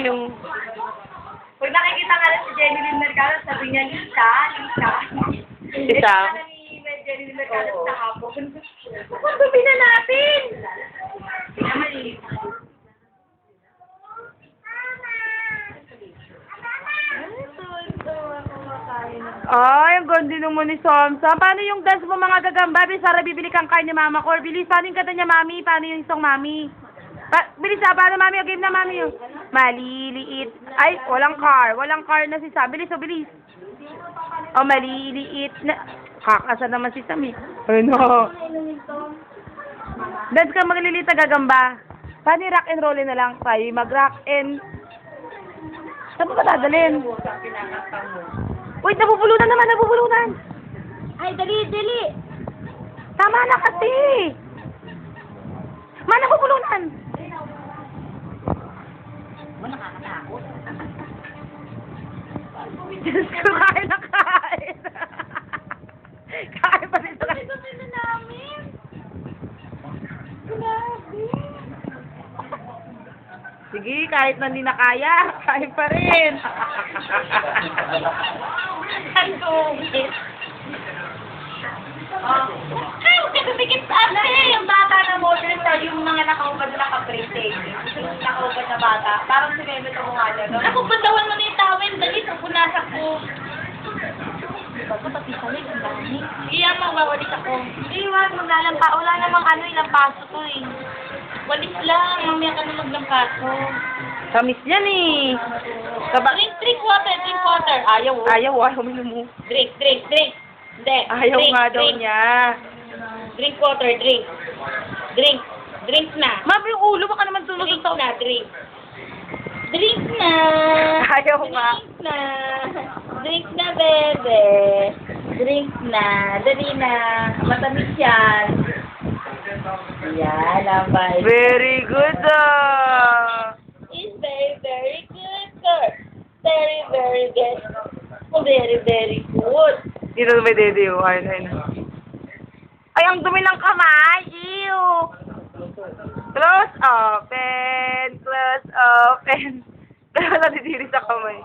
yung... Pag nakikita ka na si Jenny Lynn Mercado, sabi niya, Lisa. Lisa? Ni Jenny Lynn Mercado sa hapon. Kung sabi na natin! Ay, ang ganda naman ni Samsa. Paano yung dance mo mga gagamba? Sara, bibili kang card ni Mama ko. Bilis, paano yung kanta niya, Mami? Paano yung song, Mami? Bilis paano, Mami? O, game na, Mami. Oh. Maliliit. Ay, walang car. Walang car na si Sam. Bilis, o, bilis. O, maliliit na. Kakasa naman si Sam, eh. Ano? Dance ka maglilita gagamba. Paano yung rock and roll na lang tayo? Mag-rock and... Saan ba dadalhin? Wait, nabubulunan naman, nabubulunan. Ay, dali, dali. Tama na kasi. Nabubulunan. Nakakatakot. Diyos ko, kain na kain. Kain pa rin sa kain. Ito na namin. Grabe. Sige, kahit na hindi na kaya, kain pa rin. Ang tubig. Ay, huwag ka tumikit sa ate. Yung bata na modern star, yung mga nakaubad na naka-pretty. Yung nakaubad na bata. Parang si Bebe ito nga dyan. Nakupuntawan mo na yung tawin. Dali, pupunasak ko. Bago pati sa ang dami. Iyan, magwawalis ako. Iwan, maglalampa. Wala namang ilang paso to eh. Walis lang. Mamaya ka na maglampaso. Kamis yan eh. Drink water, drink water. Ayaw. Ayaw mo. Drink. Hindi. Ayaw drink, nga daw drink. niya. Drink water, drink. Drink na. Ma'am, yung ulo, baka naman Drink tunod na, drink. Drink na. Ayaw nga. Drink na. Drink na, bebe. Drink na. Dali na. Matamis yan. Yan, abay. Very good It's very, very good, sir. Very, very good. Very, very good. Dito may dede oh. Ayun. Ay, ang dumi ng kamay. Ew. Close, open. Close, open. Kaya natitiri sa kamay.